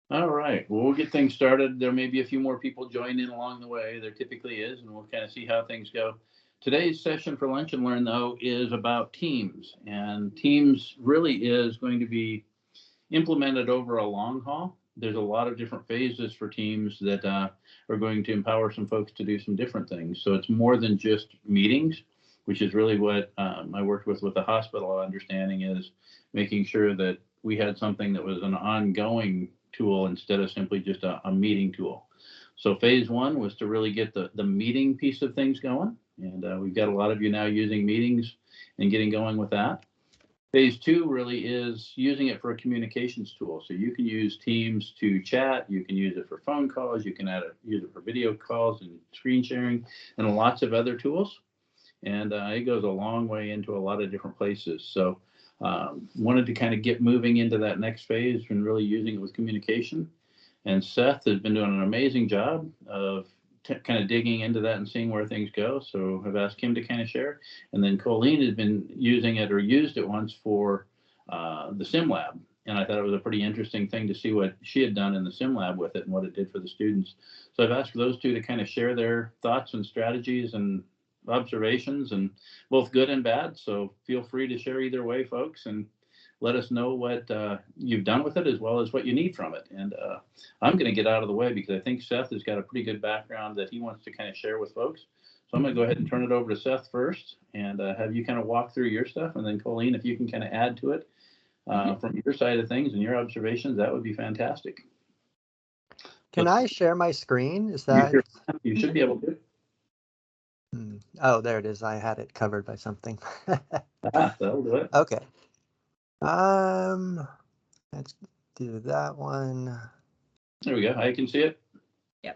All right. Well, we'll get things started. There may be a few more people join in along the way. There typically is, and we'll kind of see how things go. Today's session for Lunch and Learn, though, is about teams. And teams really is going to be implemented over a long haul. There's a lot of different phases for teams that are going to empower some folks to do some different things. So it's more than just meetings, which is really what I worked with the hospital. Understanding is making sure that we had something that was an ongoing tool instead of simply just a meeting tool. So phase one was to really get the meeting piece of things going. And we've got a lot of you now using meetings and getting going with that. Phase two really is using it for a communications tool. So you can use Teams to chat, you can use it for phone calls, you can use it for video calls and screen sharing, and lots of other tools. And it goes a long way into a lot of different places. So wanted to kind of get moving into that next phase and really using it with communication. And Seth has been doing an amazing job of kind of digging into that and seeing where things go. So I've asked him to kind of share. And then Colleen has been using it or used it once for the sim lab. And I thought it was a pretty interesting thing to see what she had done in the sim lab with it and what it did for the students. So I've asked those two to kind of share their thoughts and strategies and observations, and both good and bad. So feel free to share either way, folks, and let us know what you've done with it as well as what you need from it. And I'm going to get out of the way because I think Seth has got a pretty good background that he wants to kind of share with folks. So I'm going to go ahead and turn it over to Seth first and have you kind of walk through your stuff. And then Colleen, if you can kind of add to it from your side of things and your observations, that would be fantastic. Can So I share my screen? Is you, that? you should be able to. Oh, there it is. I had it covered by something. That'll do it. Okay. Um, let's do that one. There we go. I can see it.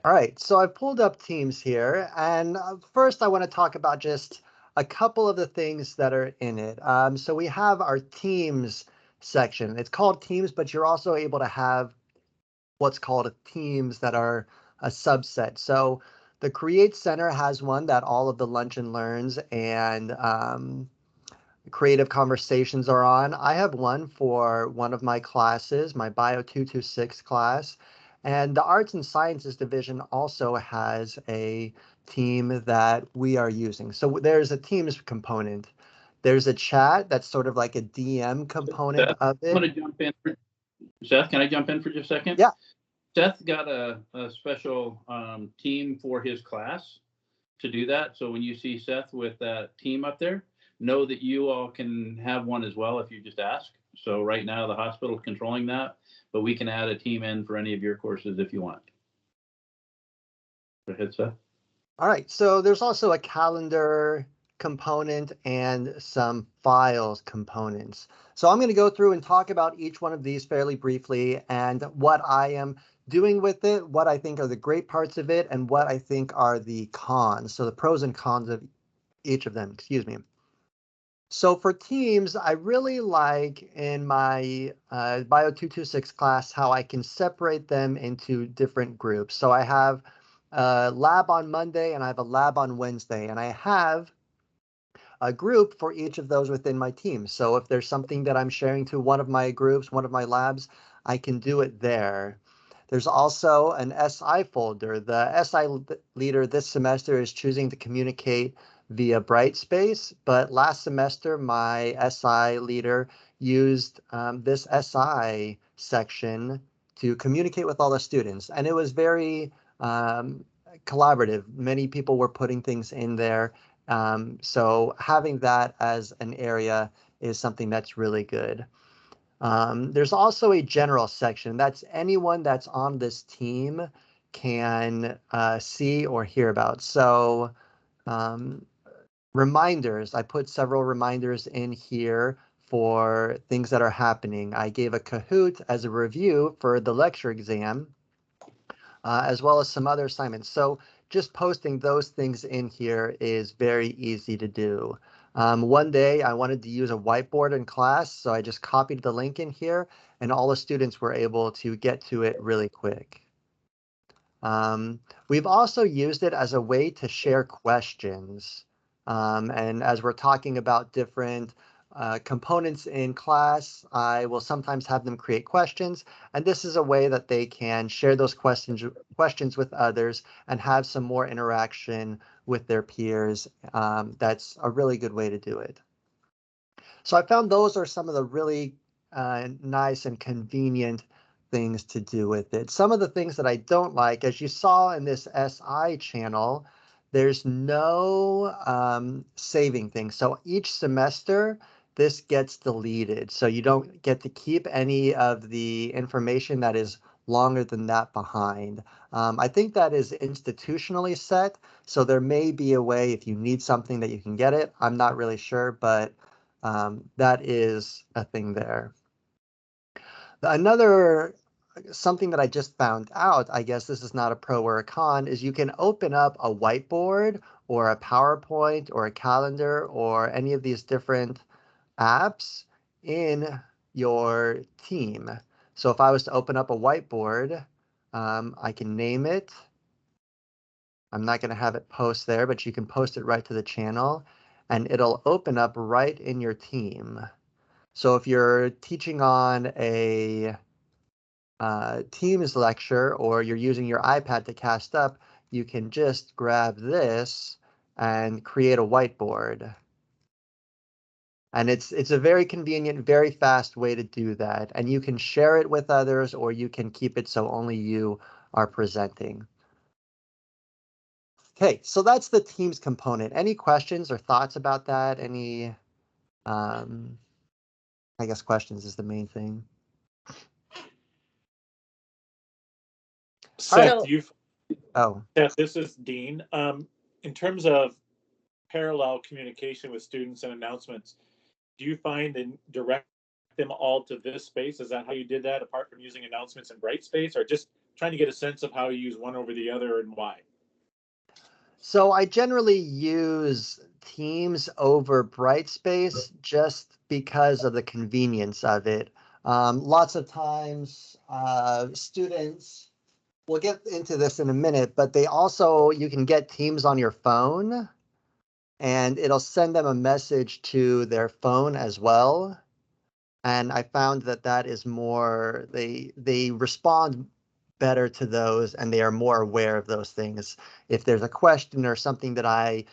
All right, so I've pulled up Teams here, and first I want to talk about just a couple of the things that are in it. So we have our Teams section. It's called Teams, but you're also able to have what's called teams that are a subset. So the Create Center has one that all of the Lunch and Learns and creative conversations are on. I have one for one of my classes, my Bio 226 class. And the Arts and Sciences division also has a team that we are using. So there's a Teams component. There's a chat that's sort of like a DM component Seth, of I'm it. going to jump in. Seth, can I jump in for just a second? Yeah. Seth got a special team for his class to do that. So when you see Seth with that team up there, know that you all can have one as well if you just ask. So right now the hospital is controlling that, but we can add a team in for any of your courses if you want. Go ahead, Seth. All right, so there's also a calendar component and some files components. So I'm going to go through and talk about each one of these fairly briefly and what I am doing with it, what I think are the great parts of it, and what I think are the cons. So the pros and cons of each of them, excuse me. So for teams, I really like in my Bio 226 class how I can separate them into different groups. So I have a lab on Monday and I have a lab on Wednesday, and I have a group for each of those within my team. So if there's something that I'm sharing to one of my groups, one of my labs, I can do it there. There's also an SI folder. The SI leader this semester is choosing to communicate via Brightspace, but last semester my SI leader used this SI section to communicate with all the students, and it was very collaborative. Many people were putting things in there. So having that as an area is something that's really good. There's also a general section. That's anyone that's on this team can see or hear about. So reminders, I put several reminders in here for things that are happening. I gave a Kahoot as a review for the lecture exam, as well as some other assignments. So just posting those things in here is very easy to do. One day I wanted to use a whiteboard in class, so I just copied the link in here, and all the students were able to get to it really quick. We've also used it as a way to share questions. And as we're talking about different components in class, I will sometimes have them create questions, and this is a way that they can share those questions with others and have some more interaction with their peers. That's a really good way to do it. So I found those are some of the really nice and convenient things to do with it. Some of the things that I don't like, as you saw in this SI channel, there's no saving things. So each semester, this gets deleted. So you don't get to keep any of the information that is longer than that behind. I think that is institutionally set. So there may be a way if you need something that you can get it. I'm not really sure, but that is a thing there. Another something that I just found out, I guess this is not a pro or a con, is you can open up a whiteboard or a PowerPoint or a calendar or any of these different apps in your team. So if I was to open up a whiteboard, I can name it. I'm not going to have it post there, but you can post it right to the channel and it'll open up right in your team. So if you're teaching on a Teams lecture or you're using your iPad to cast up, you can just grab this and create a whiteboard. And it's a very convenient, very fast way to do that. And you can share it with others or you can keep it so only you are presenting. Okay, so that's the Teams component. Any questions or thoughts about that? Any, I guess questions is the main thing. Seth, Oh, Seth, this is Dean. In terms of parallel communication with students and announcements, do you find and direct them all to this space? Is that how you did that, apart from using announcements in Brightspace, or just trying to get a sense of how you use one over the other and why? so I generally use Teams over Brightspace just because of the convenience of it. Lots of times, students, we'll get into this in a minute, but they also, you can get Teams on your phone and it'll send them a message to their phone as well. And I found that that is more, they respond better to those and they are more aware of those things. If there's a question or something that I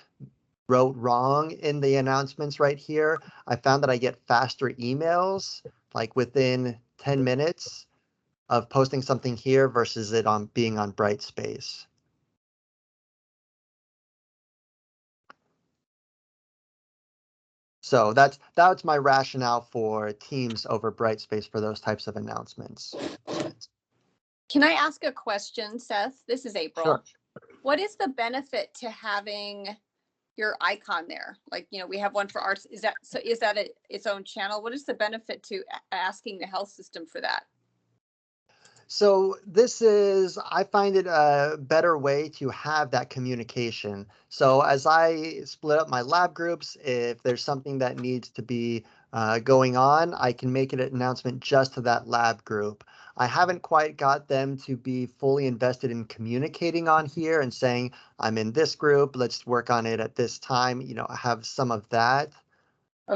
wrote wrong in the announcements right here, I found that I get faster emails like within 10 minutes of posting something here versus it on being on Brightspace. So that's my rationale for Teams over Brightspace for those types of announcements. Can I ask a question, Seth? This is April. Sure. What is the benefit to having your icon there? Like, you know, we have one for arts. Is that its own channel? What is the benefit to asking the health system for that? So this is, I find it a better way to have that communication. So as I split up my lab groups, if there's something that needs to be going on, I can make an announcement just to that lab group. I haven't quite got them to be fully invested in communicating on here and saying, I'm in this group, let's work on it at this time. You know, I have some of that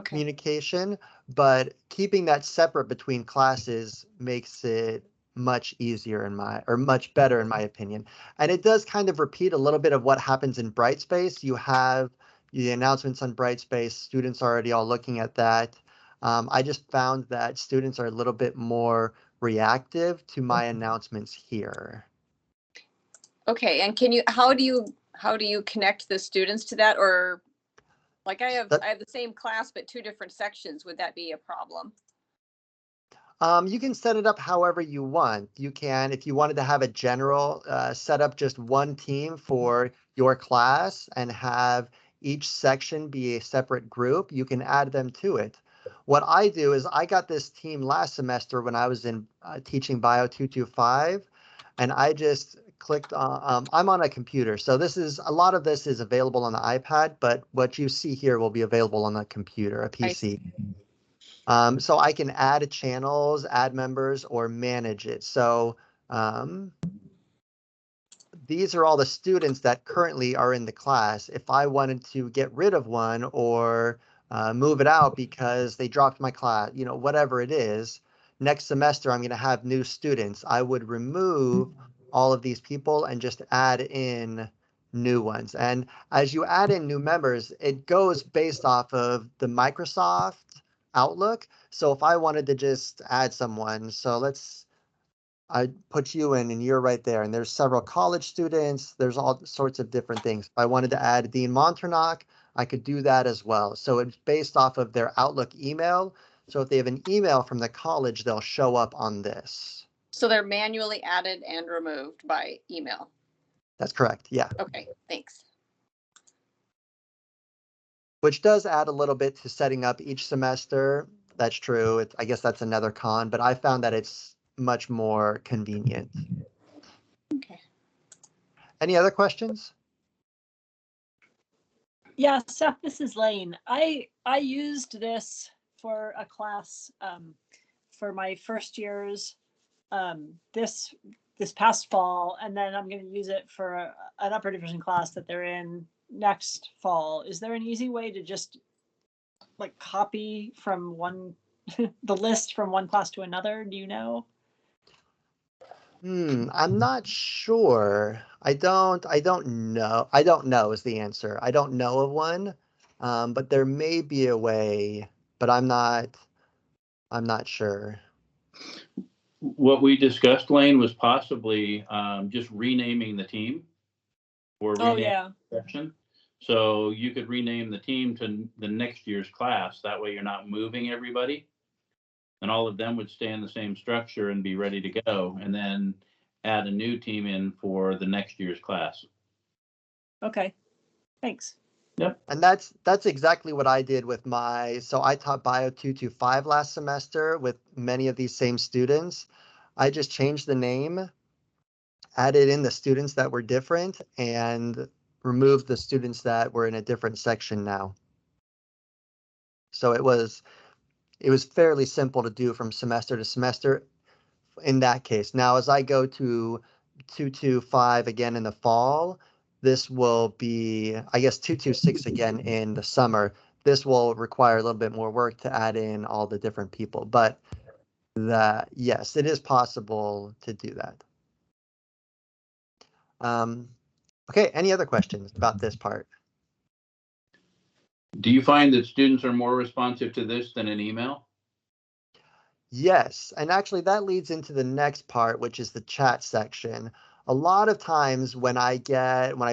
communication, but keeping that separate between classes makes it much easier much better in my opinion. And it does kind of repeat a little bit of what happens in Brightspace. You have the announcements on Brightspace, students are already all looking at that. I just found that students are a little bit more reactive to my announcements here. Okay, and how do you connect the students to that? Or like I have the same class but two different sections. Would that be a problem? You can set it up however you want. You can, if you wanted to have a general, set up just one team for your class and have each section be a separate group, you can add them to it. What I do is I got this team last semester when I was in teaching Bio 225, and I just clicked on, I'm on a computer. So a lot of this is available on the iPad, but what you see here will be available on a computer, a PC. So I can add channels, add members, or manage it. So these are all the students that currently are in the class. If I wanted to get rid of one or move it out because they dropped my class, whatever it is. Next semester, I'm going to have new students. I would remove all of these people and just add in new ones. And as you add in new members, it goes based off of the Microsoft Outlook. So if I wanted to just add someone, I put you in and you're right there. And there's several college students. There's all sorts of different things. If I wanted to add Dean Monternock, I could do that as well. So it's based off of their Outlook email. So if they have an email from the college, they'll show up on this. So they're manually added and removed by email. That's correct. Yeah. Okay, thanks. Which does add a little bit to setting up each semester. That's true. I guess that's another con, but I found that it's much more convenient. Okay. Any other questions? Yeah, Seth, this is Lane. I used this for a class for my first years this past fall, and then I'm going to use it for an upper division class that they're in next fall. Is there an easy way to just like copy from the list from one class to another? Do you know? I'm not sure. I don't know. I don't know is the answer. I don't know of one, but there may be a way, but I'm not sure. What we discussed, Lane, was possibly just renaming the team or renaming the section. So you could rename the team to the next year's class. That way you're not moving everybody. And all of them would stay in the same structure and be ready to go. And then add a new team in for the next year's class. Okay, thanks. Yep. And that's exactly what I did with so I taught Bio 225 last semester with many of these same students. I just changed the name, added in the students that were different, and removed the students that were in a different section now. So it was fairly simple to do from semester to semester in that case. Now, as I go to 225 again in the fall, this will be, I guess, 226 again in the summer. This will require a little bit more work to add in all the different people, but yes, it is possible to do that. Okay, any other questions about this part? Do you find that students are more responsive to this than an email? Yes, and actually that leads into the next part, which is the chat section. A lot of times when I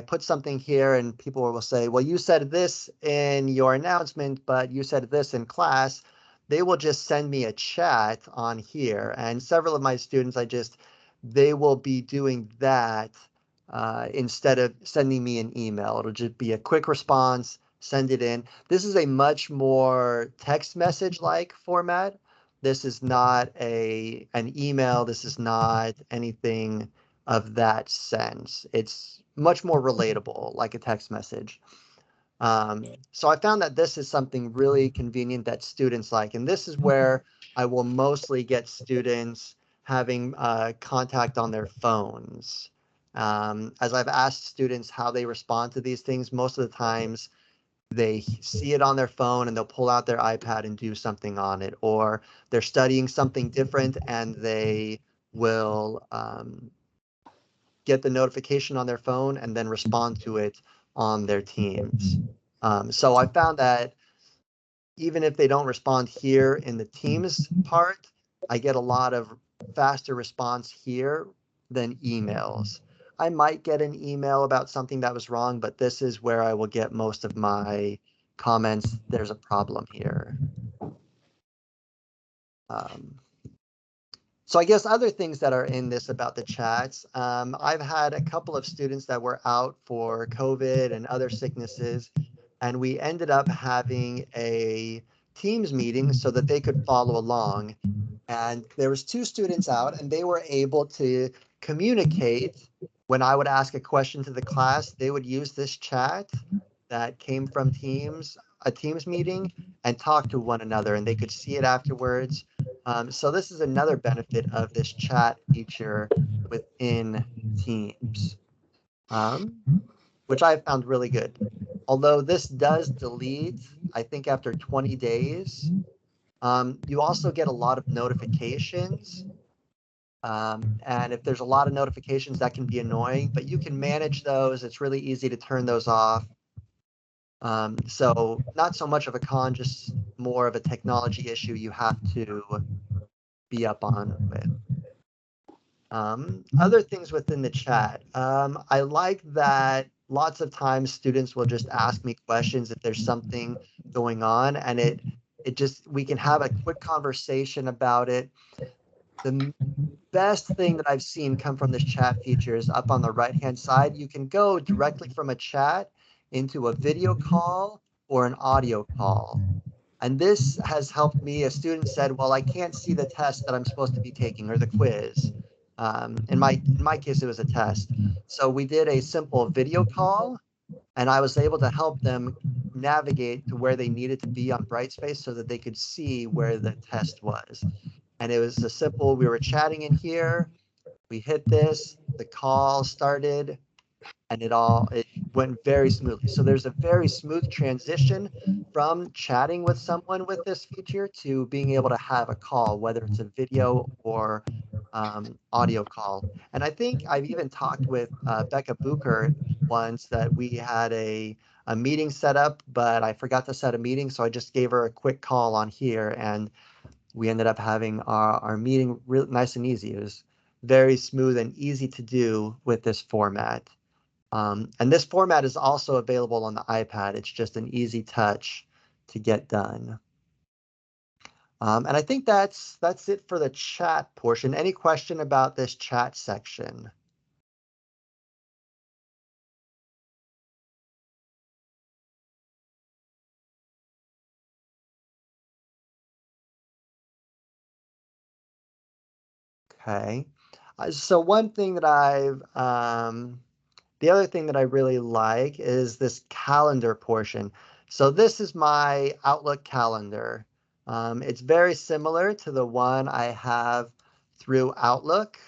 put something here and people will say, well, you said this in your announcement, but you said this in class, they will just send me a chat on here. And several of my students, they will be doing that instead of sending me an email. It'll just be a quick response, send it in. This is a much more text message-like format. This is not an email. This is not anything of that sense. It's much more relatable, like a text message. So I found that this is something really convenient that students like. And this is where I will mostly get students having contact on their phones. As I've asked students how they respond to these things, most of the times they see it on their phone and they'll pull out their iPad and do something on it, or they're studying something different and they will get the notification on their phone and then respond to it on their Teams. So I found that even if they don't respond here in the Teams part, I get a lot of faster response here than emails. I might get an email about something that was wrong, but this is where I will get most of my comments. There's a problem here. So I guess other things that are in this about the chats, I've had a couple of students that were out for COVID and other sicknesses, and we ended up having a Teams meeting so that they could follow along. And there was 2 students out and they were able to communicate. When I would ask a question to the class, they would use this chat that came from a Teams meeting, and talk to one another, and they could see it afterwards. So this is another benefit of this chat feature within Teams, which I found really good. although this does delete, I think after 20 days, you also get a lot of notifications. And if there's a lot of notifications, that can be annoying, but you can manage those. It's really easy to turn those off. So not so much of a con, just more of a technology issue you have to be up on with. Other ththings within the chat. I like that lots of times students will just ask me questions if there's something going on, and it just, we can have a quick conversation about it. The best thing that I've seen come from this chat feature is up on the right-hand side. You can go directly from a chat into a video call or an audio call. And this has helped me. A student said, well, I can't see the test that I'm supposed to be taking or the quiz. In my case, it was a test. So we did a simple video call, and I was able to help them navigate to where they needed to be on Brightspace so that they could see where the test was. And it was a simple, we were chatting in here, we hit this, the call started, and it went very smoothly. So there's a very smooth transition from chatting with someone with this feature to being able to have a call, whether it's a video or audio call. And I think I've even talked with Becca Bucher once that we had a meeting set up, but I forgot to set a meeting. So I just gave her a quick call on here, and we ended up having our meeting real nice and easy. It was very smooth and easy to do with this format. And this format is also available on the iPad. It's just an easy touch to get done. And I think that's it for the chat portion. Any question about this chat section? Okay. So one thing that the other thing that I really like is this calendar portion. So this is my Outlook calendar. It's very similar to the one I have through Outlook.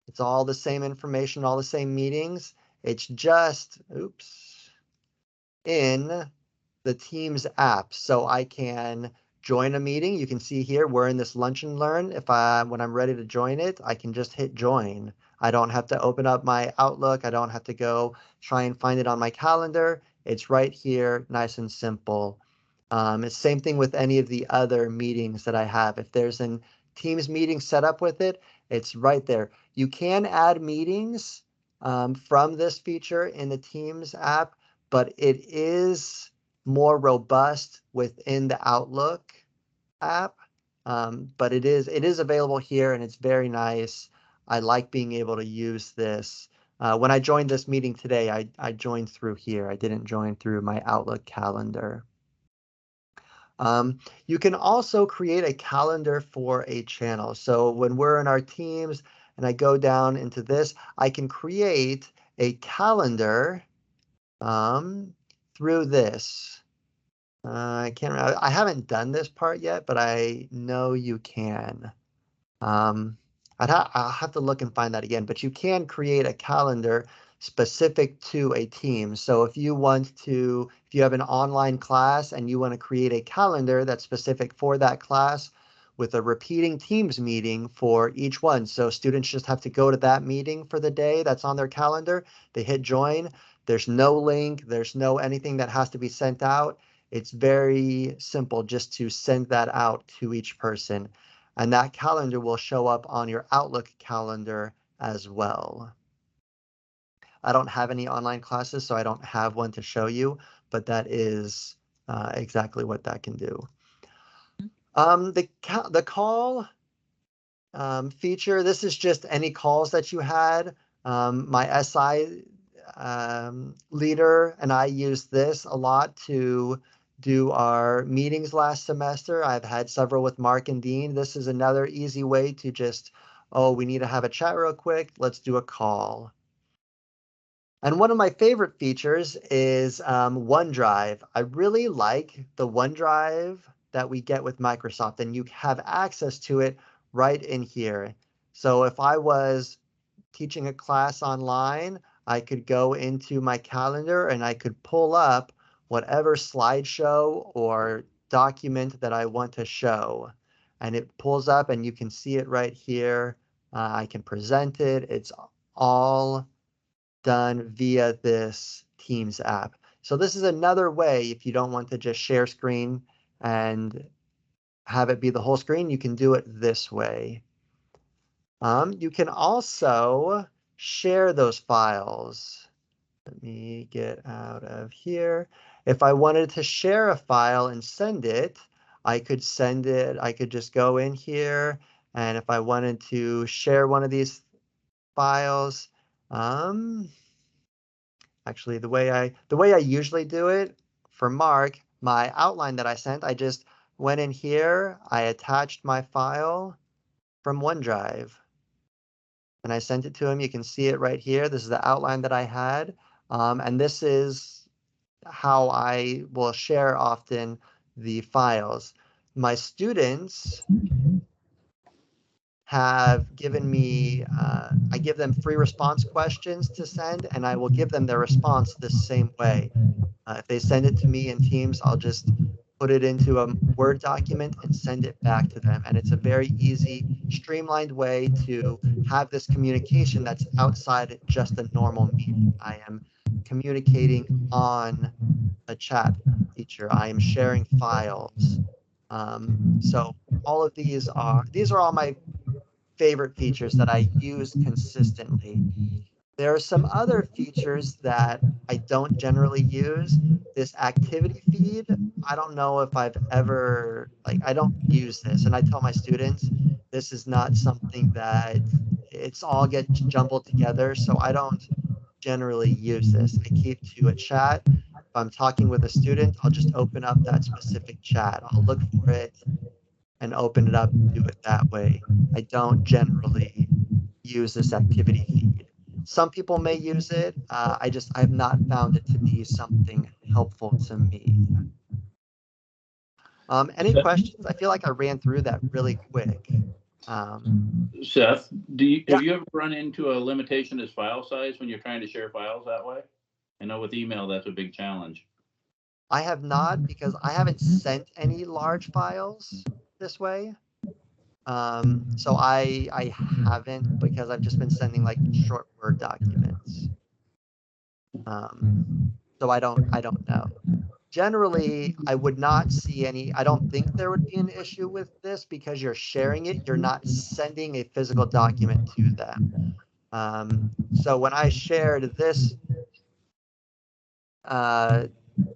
It's all the same information, all the same meetings. It's just, oops, in the Teams app. So I can join a meeting. You can see here, we're in this Lunch and Learn. When I'm ready to join it, I can just hit join. I don't have to open up my Outlook. I don't have to go try and find it on my calendar. It's right here, nice and simple. It's same thing with any of the other meetings that I have. If there's a Teams meeting set up with it, it's right there. You can add meetings from this feature in the Teams app, but it is more robust within the Outlook app. But it is available here, and it's very nice. I like being able to use this. When I joined this meeting today, I joined through here. I didn't join through my Outlook calendar. You can also create a calendar for a channel. So when we're in our teams and I go down into this, I can create a calendar through this. I can't remember. I haven't done this part yet, but I know you can. I'll have to look and find that again, but you can create a calendar specific to a team. So if you have an online class and you want to create a calendar that's specific for that class with a repeating Teams meeting for each one. So students just have to go to that meeting for the day that's on their calendar. They hit join. There's no link. There's no anything that has to be sent out. It's very simple just to send that out to each person. And that calendar will show up on your Outlook calendar as well. I don't have any online classes, so I don't have one to show you, but that is exactly what that can do. The call feature, this is just any calls that you had. My SI leader and I use this a lot to do our meetings last semester. I've had several with Mark and Dean. This is another easy way to just, oh, we need to have a chat real quick. Let's do a call. And one of my favorite features is OneDrive. I really like the OneDrive that we get with Microsoft, and you have access to it right in here. So if I was teaching a class online, I could go into my calendar and I could pull up whatever slideshow or document that I want to show. And it pulls up and you can see it right here. I can present it. It's all done via this Teams app. So this is another way, if you don't want to just share screen and have it be the whole screen, you can do it this way. You can also share those files. Let me get out of here. If I wanted to share a file and send it, I could send it. I could just go in here, and if I wanted to share one of these files, actually the way I usually do it for Mark, my outline that I sent, I just went in here, I attached my file from OneDrive, and I sent it to him. You can see it right here. This is the outline that I had, and this is how I will share often the files. My students have given me, I give them free response questions to send, and I will give them their response the same way. If they send it to me in Teams, I'll just put it into a Word document and send it back to them. And it's a very easy, streamlined way to have this communication that's outside just a normal meeting. I am communicating on a chat feature. I am sharing files. So all of these are all my favorite features that I use consistently. There are some other features that I don't generally use. This activity feed, I don't know if I've ever, I don't use this. And I tell my students, this is not something that it's all get jumbled together. So I don't generally use this. I keep to a chat. If I'm talking with a student, I'll just open up that specific chat. I'll look for it and open it up and do it that way. I don't generally use this activity feed. Some people may use it. I have not found it to be something helpful to me. Any questions? I feel like I ran through that really quick. Seth, Yeah. have you ever run into a limitation as file size when you're trying to share files that way? I know with email, that's a big challenge. I have not, because I haven't sent any large files this way. So I haven't, because I've just been sending like short Word documents. So I don't know. Generally, I would not see any, I don't think there would be an issue with this, because you're sharing it, you're not sending a physical document to them. So when I shared this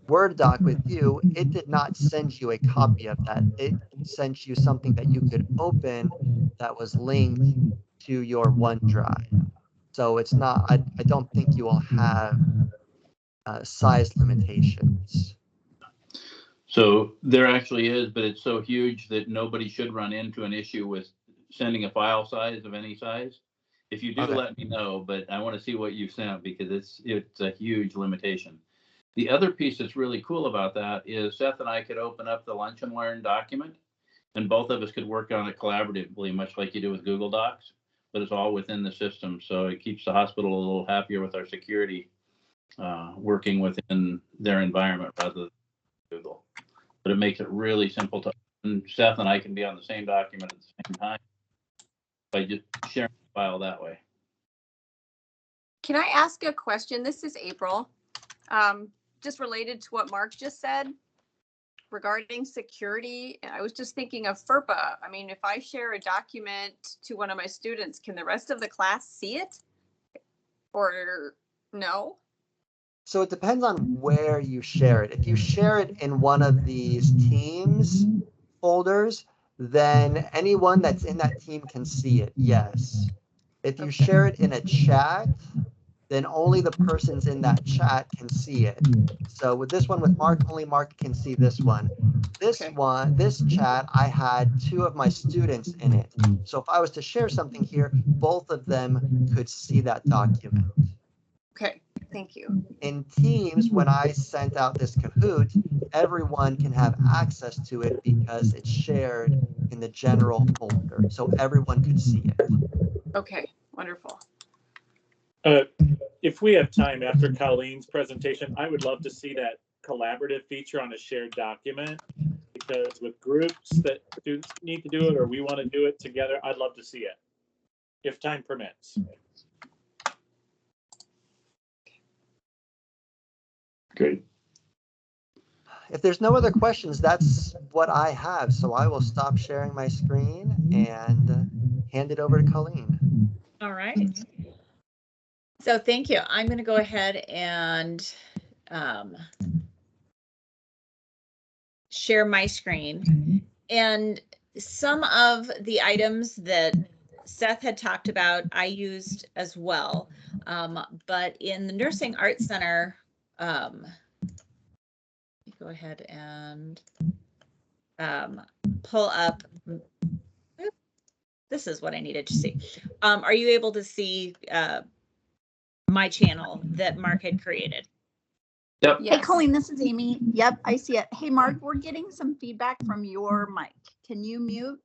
Word doc with you, it did not send you a copy of that. It sent you something that you could open that was linked to your OneDrive. So it's not, I don't think you will have size limitations. So there actually is, but it's so huge that nobody should run into an issue with sending a file size of any size. If you do, Okay. let me know, but I want to see what you sent, because it's a huge limitation. The other piece that's really cool about that is Seth and I could open up the Lunch and Learn document, and both of us could work on it collaboratively, much like you do with Google Docs, but it's all within the system. So it keeps the hospital a little happier with our security, working within their environment rather than Google. But it makes it really simple to open. Seth and I can be on the same document at the same time by just sharing the file that way. Can I ask a question? This is April. Just related to what Mark just said regarding security. I was just thinking of FERPA. I mean, if I share a document to one of my students, can the rest of the class see it? Or no? So it depends on where you share it. If you share it in one of these Teams folders, then anyone that's in that team can see it, yes. If you share it in a chat, then only the persons in that chat can see it. So with this one with Mark, only Mark can see this one. This chat, I had 2 of my students in it. So if I was to share something here, both of them could see that document. Okay, thank you. In Teams, when I sent out this Kahoot, everyone can have access to it because it's shared in the general folder. So everyone could see it. Okay, wonderful. If if we have time after Colleen's presentation, I would love to see that collaborative feature on a shared document, because with groups that students need to do it or we want to do it together, I'd love to see it if time permits. Great. If there's no other questions, that's what I have. So I will stop sharing my screen and hand it over to Colleen. All right. So thank you. I'm going to go ahead and share my screen. And some of the items that Seth had talked about, I used as well. But in the Nursing Arts Center, go ahead and pull up. This is what I needed to see. Are you able to see my channel that Mark had created? Yep. Hey, Colleen, this is Amy. Yep, I see it. Hey, Mark, we're getting some feedback from your mic. Can you mute?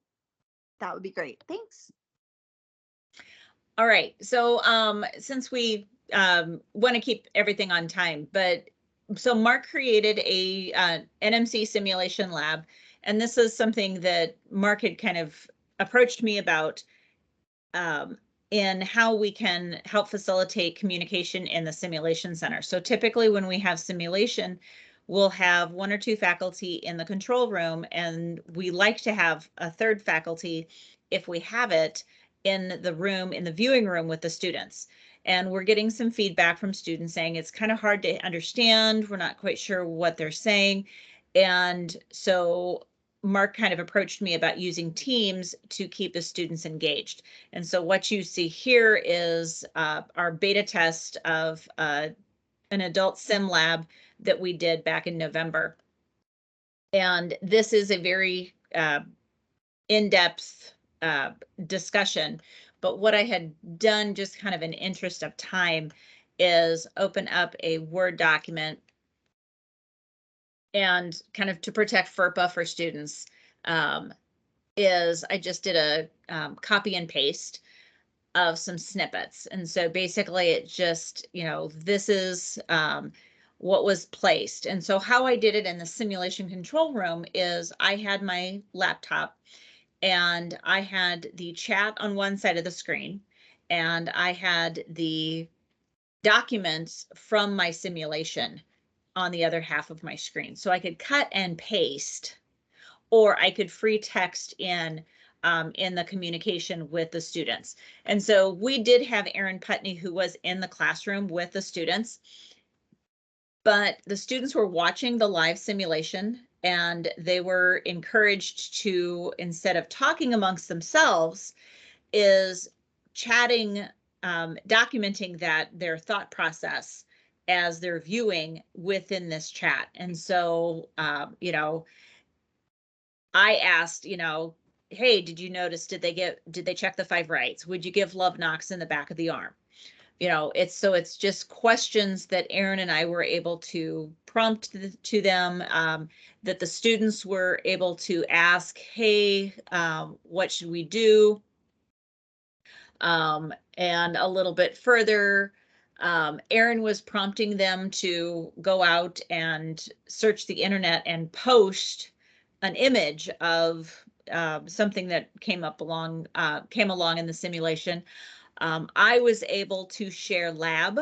That would be great. Thanks. All right. So since we want to keep everything on time, but so Mark created a NMC simulation lab, and this is something that Mark had kind of approached me about in how we can help facilitate communication in the simulation center. So typically when we have simulation, we'll have 1 or 2 faculty in the control room, and we like to have a third faculty, if we have it, in the room, in the viewing room with the students. And we're getting some feedback from students saying it's kind of hard to understand. We're not quite sure what they're saying. And so Mark kind of approached me about using Teams to keep the students engaged. And so what you see here is our beta test of an adult sim lab that we did back in November. And this is a very in-depth discussion. But what I had done, just kind of in interest of time, is open up a Word document and kind of to protect FERPA for students. Is I just did a copy and paste of some snippets. And so basically it just, you know, this is what was placed. And so how I did it in the simulation control room is I had my laptop and I had the chat on one side of the screen, and I had the documents from my simulation on the other half of my screen. So I could cut and paste, or I could free text in the communication with the students. And so we did have Erin Putney, who was in the classroom with the students, but the students were watching the live simulation, and they were encouraged to, instead of talking amongst themselves, is chatting, documenting that their thought process as they're viewing within this chat. And so, you know, I asked, you know, hey, did you notice, did they check the 5 rights? Would you give love knocks in the back of the arm? You know, it's just questions that Erin and I were able to prompt to them, that the students were able to ask, hey, what should we do? And a little bit further, Erin was prompting them to go out and search the internet and post an image of something that came along in the simulation. I was able to share lab.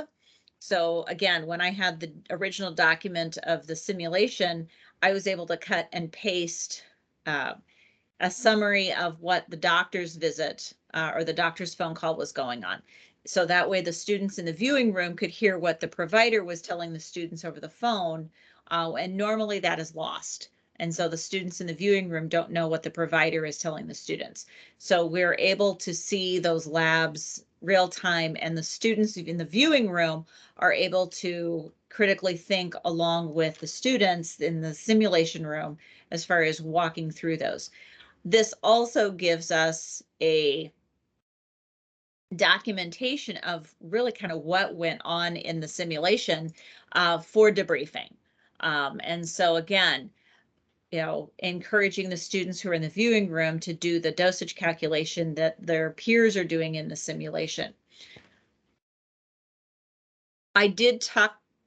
So again, when I had the original document of the simulation, I was able to cut and paste a summary of what the doctor's visit or the doctor's phone call was going on. So that way the students in the viewing room could hear what the provider was telling the students over the phone. And normally that is lost. And so the students in the viewing room don't know what the provider is telling the students. So we're able to see those labs real time, and the students in the viewing room are able to critically think along with the students in the simulation room as far as walking through those. This also gives us a documentation of really kind of what went on in the simulation for debriefing. And so again, you know, encouraging the students who are in the viewing room to do the dosage calculation that their peers are doing in the simulation. I did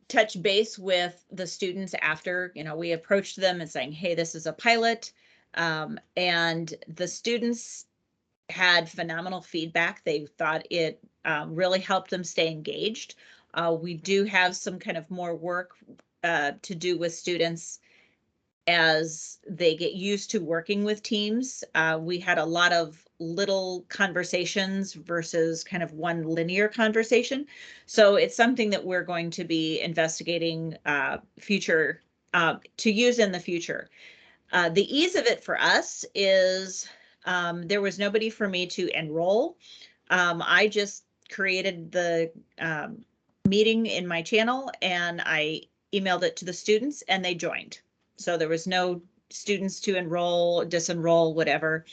touch base with the students after, we approached them and saying, hey, this is a pilot. And the students had phenomenal feedback. They thought it really helped them stay engaged. We do have some kind of more work to do with students as they get used to working with teams. We had a lot of little conversations versus kind of one linear conversation. So it's something that we're going to be investigating future to use in the future. The ease of it for us is there was nobody for me to enroll. I just created the meeting in my channel and I emailed it to the students and they joined. So there was no students to enroll, disenroll, whatever.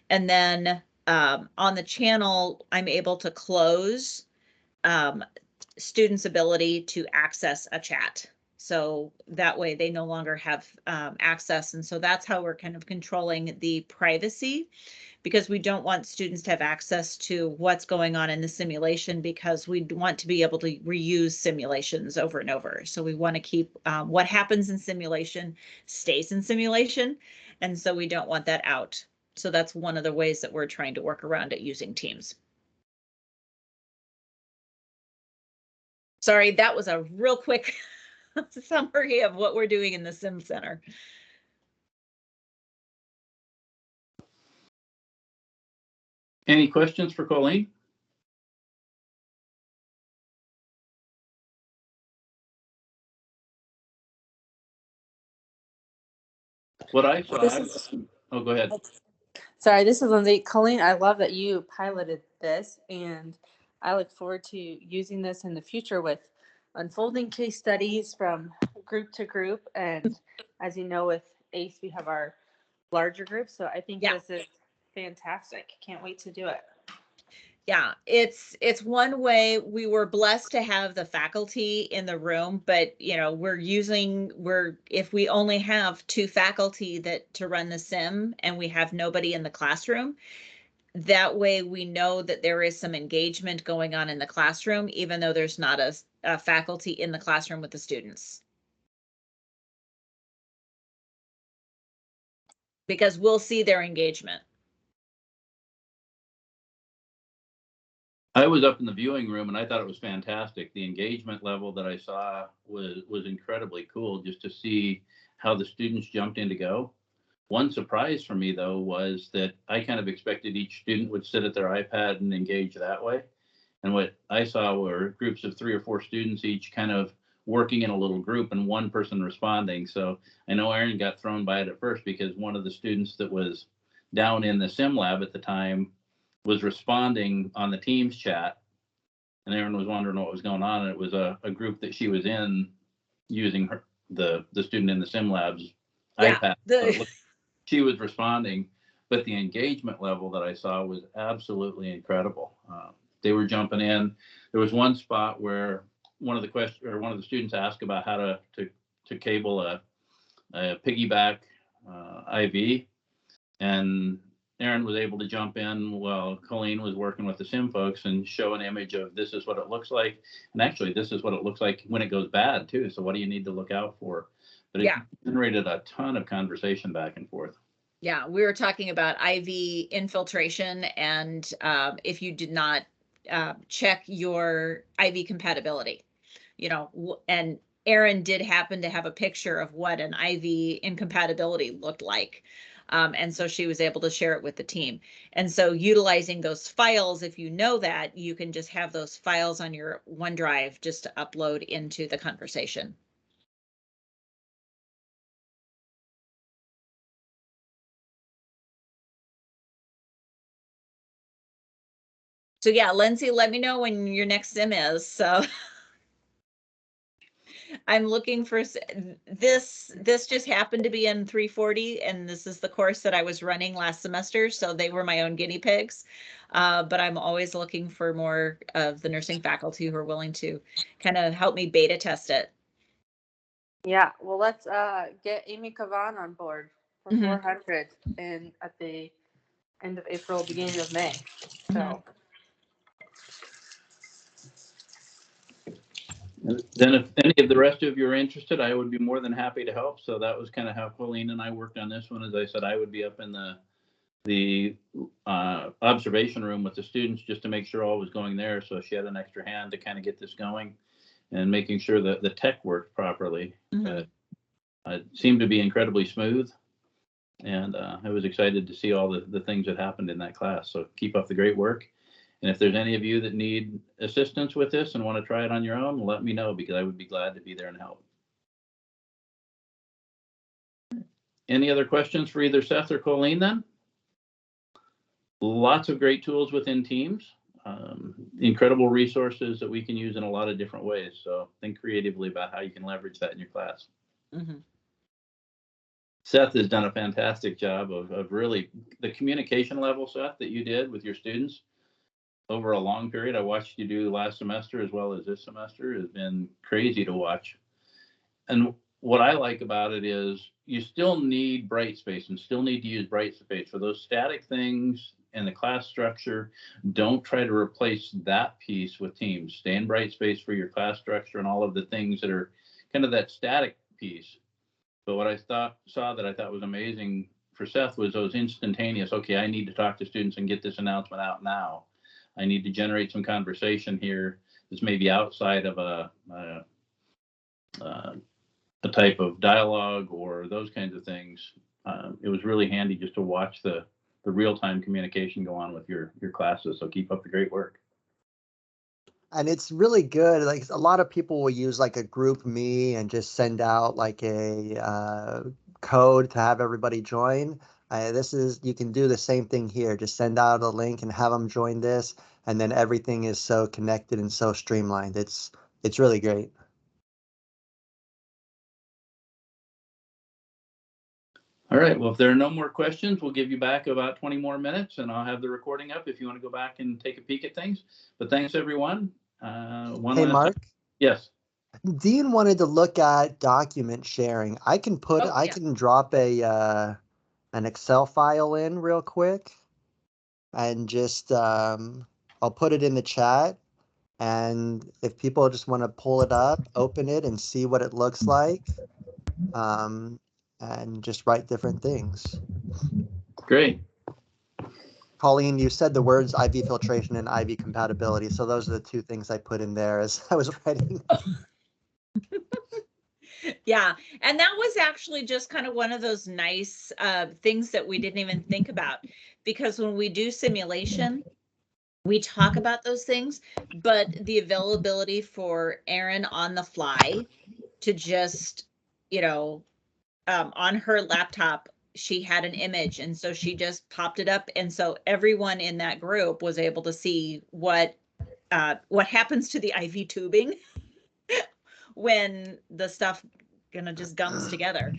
And then on the channel, I'm able to close students' ability to access a chat. So that way they no longer have access. And so that's how we're kind of controlling the privacy, because we don't want students to have access to what's going on in the simulation, because we want to be able to reuse simulations over and over. So we want to keep what happens in simulation stays in simulation. And so we don't want that out. So that's one of the ways that we're trying to work around it using Teams. Sorry, that was a real quick summary of what we're doing in the Sim Center. Any questions for Colleen? What I saw, oh, go ahead. Sorry, this is Lindsay. Colleen, I love that you piloted this, and I look forward to using this in the future with unfolding case studies from group to group. And as you know, with ACE, we have our larger groups. So I think this is fantastic. Can't wait to do it. Yeah, it's one way. We were blessed to have the faculty in the room, but if we only have 2 faculty to run the sim and we have nobody in the classroom, that way we know that there is some engagement going on in the classroom, even though there's not a faculty in the classroom with the students. Because we'll see their engagement. I was up in the viewing room and I thought it was fantastic. The engagement level that I saw was incredibly cool, just to see how the students jumped in to go. One surprise for me, though, was that I kind of expected each student would sit at their iPad and engage that way. And what I saw were groups of 3 or 4 students, each kind of working in a little group and one person responding. So I know Aaron got thrown by it at first because one of the students that was down in the sim lab at the time was responding on the Teams chat, and Aaron was wondering what was going on. And it was a group that she was in using the student in the sim lab's iPad. So she was responding, but the engagement level that I saw was absolutely incredible. They were jumping in. There was one spot where one of the students asked about how to cable a piggyback IV, and Aaron was able to jump in while Colleen was working with the sim folks and show an image of this is what it looks like. And actually, this is what it looks like when it goes bad, too. So what do you need to look out for? But it generated a ton of conversation back and forth. Yeah, we were talking about IV infiltration, and if you did not check your IV compatibility, and Erin did happen to have a picture of what an IV incompatibility looked like. And so she was able to share it with the team. And so utilizing those files, if you know that, you can just have those files on your OneDrive just to upload into the conversation. So yeah, Lindsay, let me know when your next sim is. So I'm looking for this. This just happened to be in 340, and this is the course that I was running last semester. So they were my own guinea pigs. But I'm always looking for more of the nursing faculty who are willing to kind of help me beta test it. Yeah, well, let's get Amy Kavan on board for 400 at the end of April, beginning of May. So. And then if any of the rest of you are interested, I would be more than happy to help. So that was kind of how Colleen and I worked on this one. As I said, I would be up in the observation room with the students just to make sure all was going there. So she had an extra hand to kind of get this going and making sure that the tech worked properly. It seemed to be incredibly smooth. And I was excited to see all the things that happened in that class. So keep up the great work. And if there's any of you that need assistance with this and want to try it on your own, let me know, because I would be glad to be there and help. Any other questions for either Seth or Colleen then? Lots of great tools within Teams, incredible resources that we can use in a lot of different ways. So think creatively about how you can leverage that in your class. Seth has done a fantastic job of really the communication level, Seth, that you did with your students over a long period. I watched you do last semester as well as this semester. Has been crazy to watch. And what I like about it is you still need Brightspace and still need to use Brightspace for those static things and the class structure. Don't try to replace that piece with Teams. Stay in Brightspace for your class structure and all of the things that are kind of that static piece. But what I saw that I thought was amazing for Seth was those instantaneous, okay, I need to talk to students and get this announcement out now. I need to generate some conversation here that's maybe outside of a type of dialogue or those kinds of things. It was really handy just to watch the real-time communication go on with your classes. So keep up the great work. And it's really good. Like a lot of people will use like a group me and just send out like a code to have everybody join. You can do the same thing here. Just send out a link and have them join this, and then everything is so connected and so streamlined. It's really great. All right. Well, if there are no more questions, we'll give you back about 20 more minutes, and I'll have the recording up if you want to go back and take a peek at things. But thanks, everyone. Hey, Mark. Yes. Dean wanted to look at document sharing. I can drop an Excel file in real quick and just I'll put it in the chat, and if people just want to pull it up, open it and see what it looks like, and just write different things. Great. Colleen, you said the words IV filtration and IV compatibility, so those are the two things I put in there as I was writing. Yeah, and that was actually just kind of one of those nice things that we didn't even think about, because when we do simulation, we talk about those things, but the availability for Erin on the fly to just, on her laptop, she had an image, and so she just popped it up, and so everyone in that group was able to see what happens to the IV tubing when the stuff just gums together.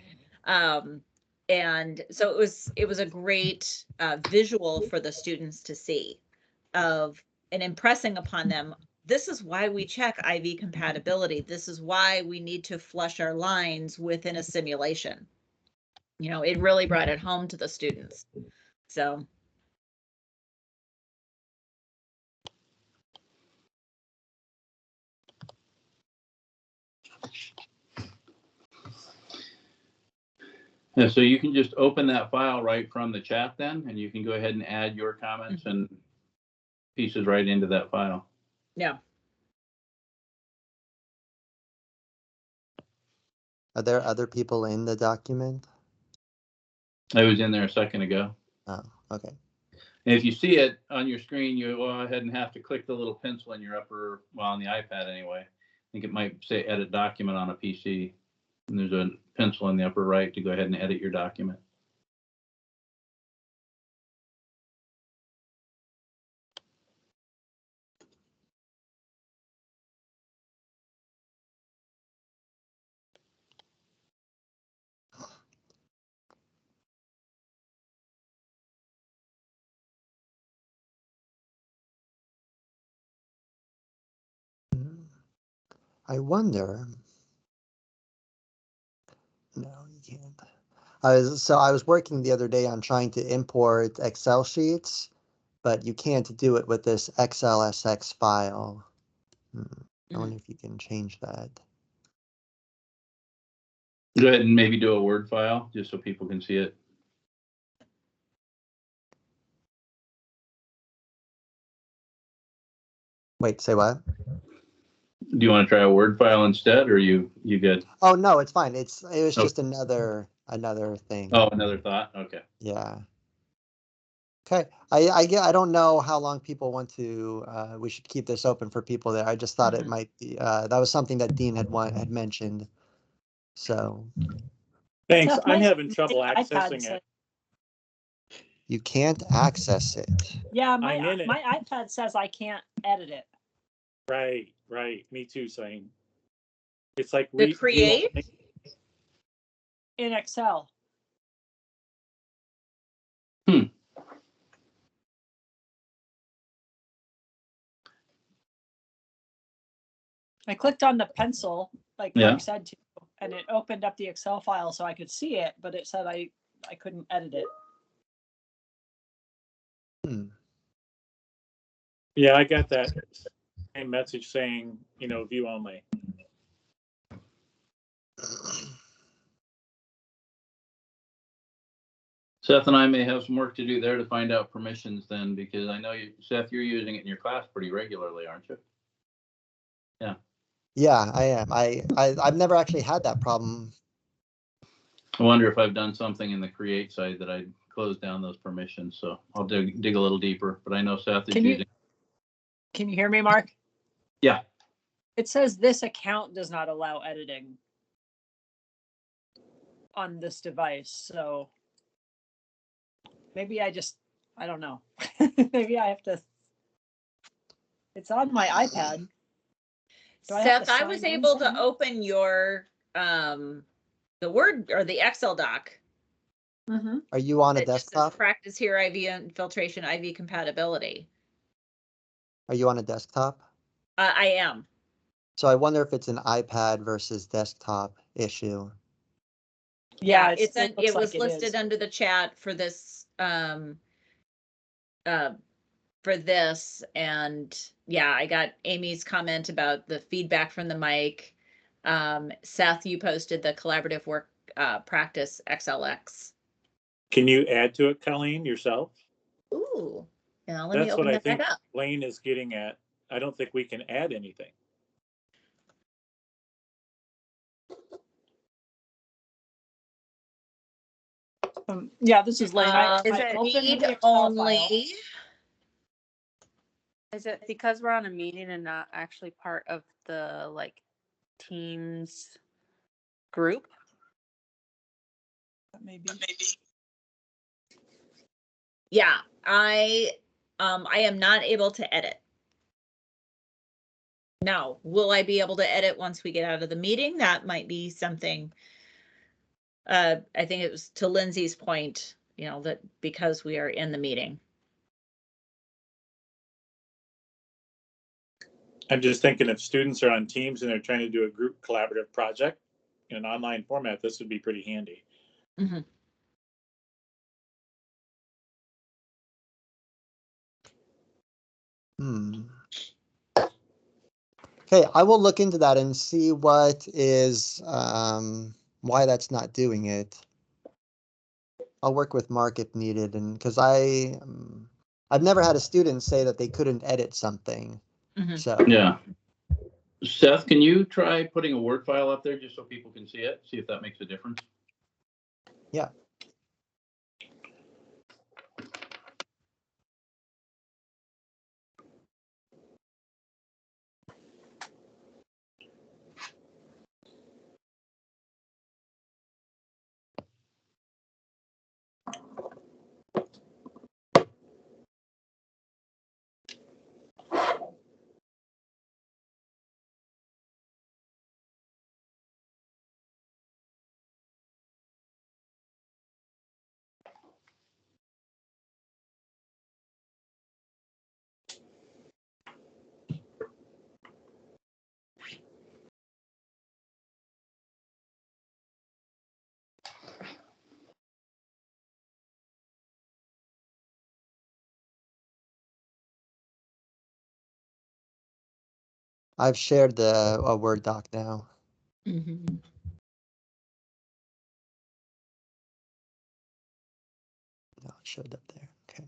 And so it was a great visual for the students to see and impressing upon them, this is why we check IV compatibility. This is why we need to flush our lines within a simulation. It really brought it home to the students. So. Yeah, so you can just open that file right from the chat then, and you can go ahead and add your comments and pieces right into that file. Yeah. Are there other people in the document? I was in there a second ago. Oh, okay. And if you see it on your screen, you go ahead and have to click the little pencil in your on the iPad anyway. I think it might say edit document on a PC. And there's a pencil in the upper right to go ahead and edit your document. I wonder. No, you can't. I was working the other day on trying to import Excel sheets, but you can't do it with this XLSX file. I wonder if you can change that. Go ahead and maybe do a Word file just so people can see it. Wait, say what? Do you want to try a Word file instead, or you good? Oh no, it's fine. It was Oh. just another thing. Oh, another thought. Okay. Yeah. Okay. I don't know how long people want to. We should keep this open for people there. I just thought it might be. That was something that Dean had mentioned. So Thanks. Seth, I'm my having trouble iPad accessing says- it. you can't access it. Yeah, I'm in it. my iPad says I can't edit it. Right, right. Me too, saying. It's like The create? In Excel. I clicked on the pencil, like Yeah. Mark said to, and it opened up the Excel file so I could see it, but it said I couldn't edit it. Yeah, I got that same message saying, view only. Seth and I may have some work to do there to find out permissions then, because I know you, Seth, you're using it in your class pretty regularly, aren't you? Yeah. Yeah, I am. I've never actually had that problem. I wonder if I've done something in the create side that I closed down those permissions. So I'll dig a little deeper. But I know Seth is using. Can you hear me, Mark? Yeah. It says this account does not allow editing on this device. So maybe I don't know. Maybe I have to. It's on my iPad. Seth, I was able to open your the Word or the Excel doc. Mm-hmm. Are you on a It just says desktop? practice here IV infiltration, IV compatibility. Are you on a desktop? I am. So I wonder if it's an iPad versus desktop issue. Yeah, it was listed under the chat for this and yeah, I got Amy's comment about the feedback from the mic. Seth, you posted the collaborative work practice XLX. Can you add to it, Colleen, yourself? Ooh, yeah, let me That's open what I that think back up. Lane is getting at. I don't think we can add anything. Yeah, this is Lane. Is it read only? Is it because we're on a meeting and not actually part of the Teams group? Maybe. Yeah, I am not able to edit. Now, will I be able to edit once we get out of the meeting? That might be something. I think it was to Lindsay's point, that because we are in the meeting. I'm just thinking if students are on Teams and they're trying to do a group collaborative project in an online format, this would be pretty handy. Mm-hmm. Okay, I will look into that and see what is why that's not doing it. I'll work with Mark if needed, and because I've never had a student say that they couldn't edit something. Mm-hmm. So Yeah. Seth, can you try putting a Word file up there just so people can see it? See if that makes a difference. yeah. I've shared the a Word doc now. Mhm. No, it showed up there. Okay.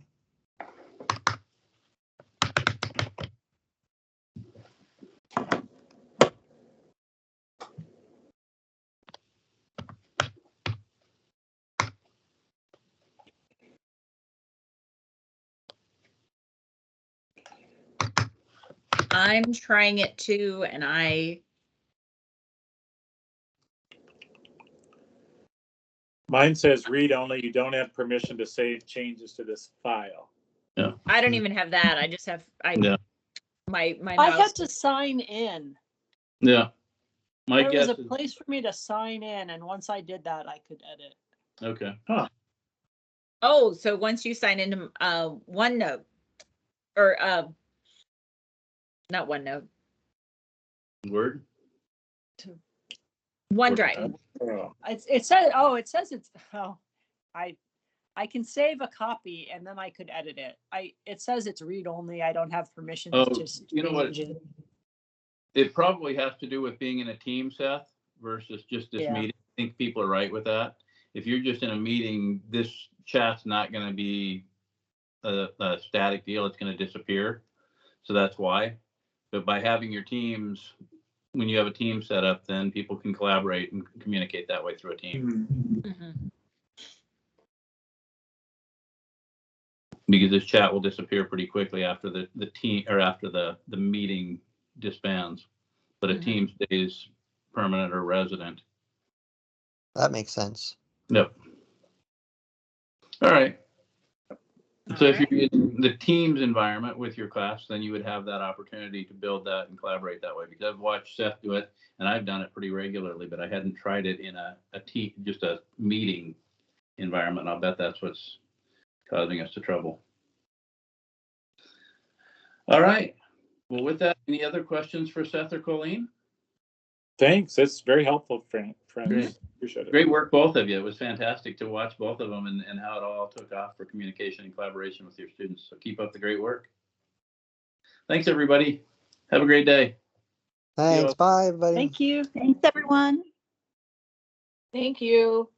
I'm trying it too, and Mine says read only. You don't have permission to save changes to this file. I don't even have that. I just have Yeah. my I mouse. had to sign in. Yeah. My There guess was a is, place for me to sign in, and once I did that, I could edit. okay. Oh, so once you sign into OneNote or not OneNote, Word? OneDrive. Oh. It says it's I can save a copy and then I could edit it. It says it's read only. I don't have permission Oh, to just you know what? change it. It probably has to do with being in a team, Seth, versus just this Yeah. meeting. I think people are right with that. If you're just in a meeting, this chat's not going to be a static deal. It's going to disappear. So that's why. But by having your teams, when you have a team set up, then people can collaborate and communicate that way through a team. Mhm. Because this chat will disappear pretty quickly after the team or after the meeting disbands. But a Mhm. team stays permanent or resident. That makes sense. Yep. All right. So if Alright. you're in the teams environment with your class, then you would have that opportunity to build that and collaborate that way. Because I've watched Seth do it, and I've done it pretty regularly, but I hadn't tried it in a team, just a meeting environment. I'll bet that's what's causing us to trouble. All right. Well, with that, any other questions for Seth or Colleen? Thanks. That's very helpful, friends. Great. Appreciate it. Great work, both of you. It was fantastic to watch both of them and how it all took off for communication and collaboration with your students. So keep up the great work. Thanks, everybody. Have a great day. Thanks. Bye, everybody. Thank you. Thanks, everyone. Thank you.